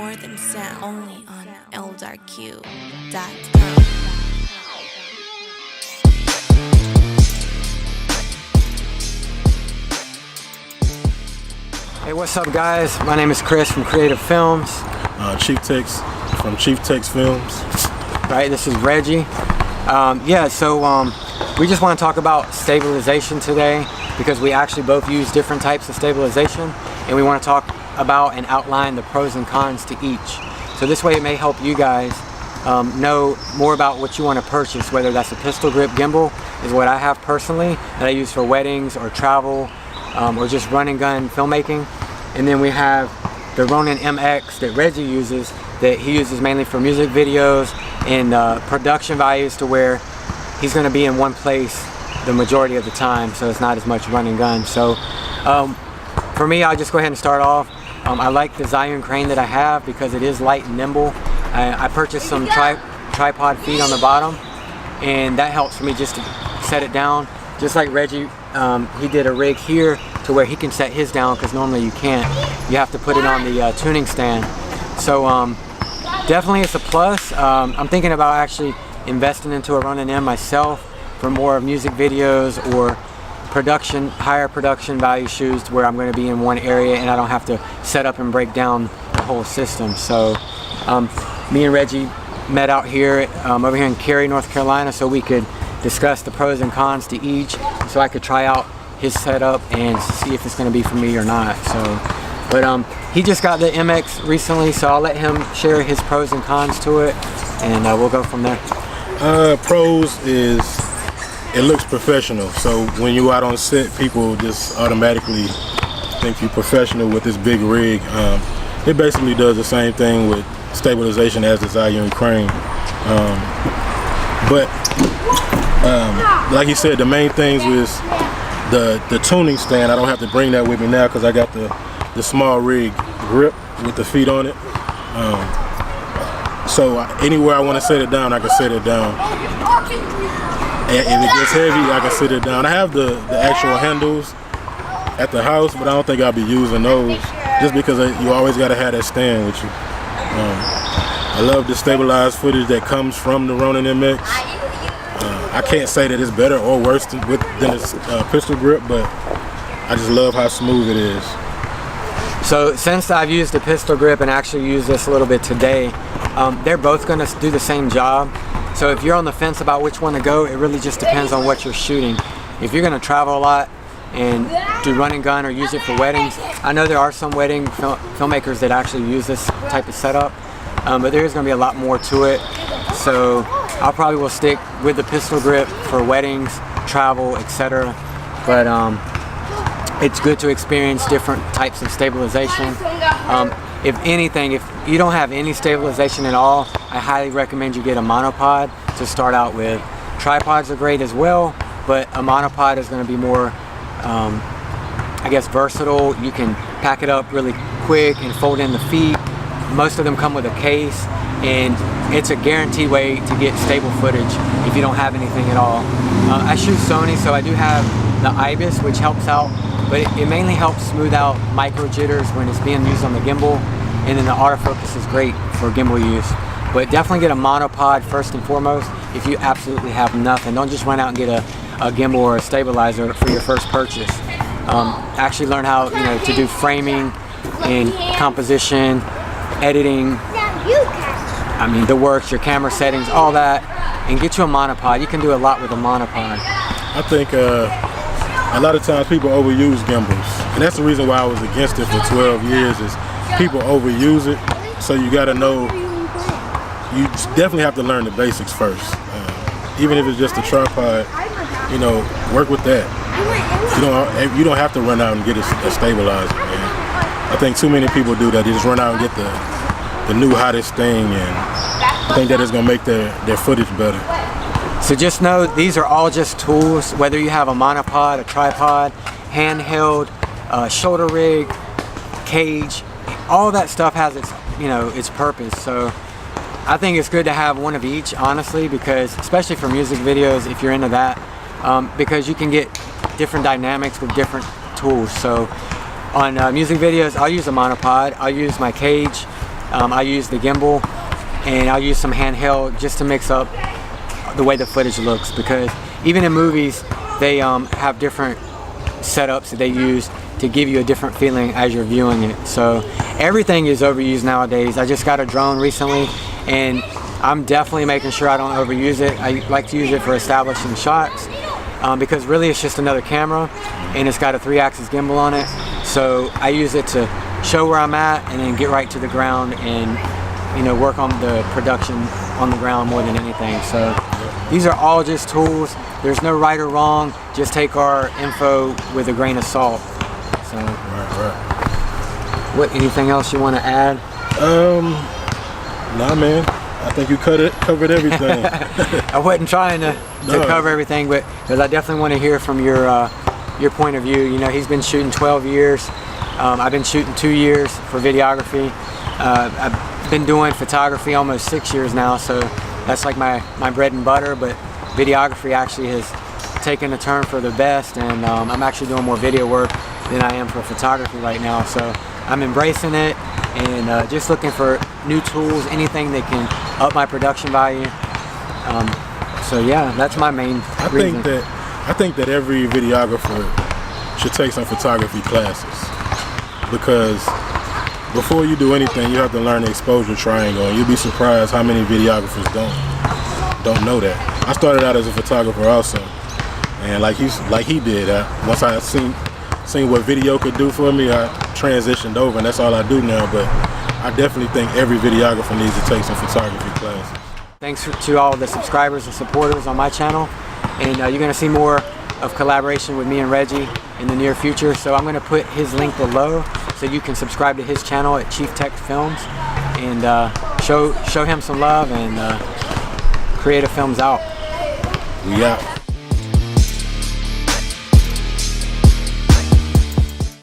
more than sound. Only on eldarq.com. Hey, what's up, guys? My name is Chris from Creative Films. Chief Tex from Chief Tex Films. Right, this is Reggie. We just want to talk about stabilization today because we actually both use different types of stabilization, and we want to talk about and outline the pros and cons to each. So this way it may help you guys know more about what you want to purchase, whether that's a pistol grip gimbal is what I have personally that I use for weddings or travel or just run and gun filmmaking. And then we have the Ronin MX that Reggie uses, that he uses mainly for music videos and production values, to where he's going to be in one place the majority of the time, so it's not as much run and gun. So for me, I'll just go ahead and start off. I like the Zion crane that I have because it is light and nimble. I purchased some tripod feet on the bottom, and that helps for me just to set it down. Just like Reggie, he did a rig here to where he can set his down, because normally you can't. You have to put it on the tuning stand. So definitely it's a plus. I'm thinking about actually investing into a Ronin M myself for more of music videos or higher production value shoots, where I'm going to be in one area and I don't have to set up and break down the whole system. So me and Reggie met out here over here in Cary, North Carolina, so we could discuss the pros and cons to each, so I could try out his setup and see if it's going to be for me or not. But he just got the MX recently, so I'll let him share his pros and cons to it, and we'll go from there. Pros is it looks professional. So when you out on set, people just automatically think you're professional with this big rig. It basically does the same thing with stabilization as the Zion crane. Like you said, the main things was the tuning stand. I don't have to bring that with me now because I got the small rig grip with the feet on it. So anywhere I want to set it down, I can set it down. And if it gets heavy, I can sit it down. I have the actual handles at the house, but I don't think I'll be using those, just because you always got to have that stand with you. I love the stabilized footage that comes from the Ronin MX. I can't say that it's better or worse than its pistol grip, but I just love how smooth it is. So since I've used the pistol grip and actually used this a little bit today, they're both going to do the same job. So if you're on the fence about which one to go, it really just depends on what you're shooting. If you're going to travel a lot and do run and gun or use it for weddings, I know there are some wedding filmmakers that actually use this type of setup, but there is going to be a lot more to it. So I probably will stick with the pistol grip for weddings, travel, etc. But it's good to experience different types of stabilization. If anything, if you don't have any stabilization at all, I highly recommend you get a monopod to start out with. Tripods are great as well, but a monopod is going to be more, I guess, versatile. You can pack it up really quick and fold in the feet. Most of them come with a case, and it's a guaranteed way to get stable footage if you don't have anything at all. I shoot Sony, so I do have the IBIS, which helps out, but it mainly helps smooth out micro jitters when it's being used on the gimbal, and then the autofocus is great for gimbal use. But definitely get a monopod first and foremost if you absolutely have nothing. Don't just run out and get a gimbal or a stabilizer for your first purchase. Actually learn how to do framing and composition, editing, the works, your camera settings, all that, and get you a monopod. You can do a lot with a monopod. I think a lot of times people overuse gimbals, and that's the reason why I was against it for 12 years, is people overuse it. So you got to know, you definitely have to learn the basics first. Even if it's just a tripod, work with that. You don't have to run out and get a stabilizer, man. I think too many people do that. They just run out and get the new hottest thing, and I think that is going to make their footage better. So just know these are all just tools, whether you have a monopod, a tripod, handheld, shoulder rig, cage, all that stuff has its purpose. So I think it's good to have one of each, honestly, because especially for music videos, if you're into that, because you can get different dynamics with different tools. So on music videos, I'll use a monopod, I'll use my cage, I use the gimbal, and I'll use some handheld just to mix up the way the footage looks, because even in movies they have different setups that they use to give you a different feeling as you're viewing it. So everything is overused nowadays. I just got a drone recently, and I'm definitely making sure I don't overuse it. I like to use it for establishing shots, because really it's just another camera, and it's got a 3-axis gimbal on it. So I use it to show where I'm at and then get right to the ground and, you know, work on the production on the ground more than anything. So these are all just tools. There's no right or wrong. Just take our info with a grain of salt. So, what? Anything else you want to add? Nah, man. I think you covered everything. I wasn't trying to cover everything, but because I definitely want to hear from your point of view. You know, he's been shooting 12 years. I've been shooting 2 years for videography. I've been doing photography almost 6 years now, so that's like my bread and butter. But videography actually has taken a turn for the best, and I'm actually doing more video work than I am for photography right now. So I'm embracing it, and just looking for new tools, anything that can up my production value. So yeah, that's my main reason. I think that every videographer should take some photography classes, because before you do anything, you have to learn the exposure triangle, and you'll be surprised how many videographers don't know that. I started out as a photographer also, and like he did, once I seen what video could do for me, I transitioned over, and that's all I do now. But I definitely think every videographer needs to take some photography classes. Thanks to all the subscribers and supporters on my channel, and you're going to see more of collaboration with me and Reggie in the near future. So I'm going to put his link below so you can subscribe to his channel at Chief Tech Films, and show him some love, and Creative Films out. We out.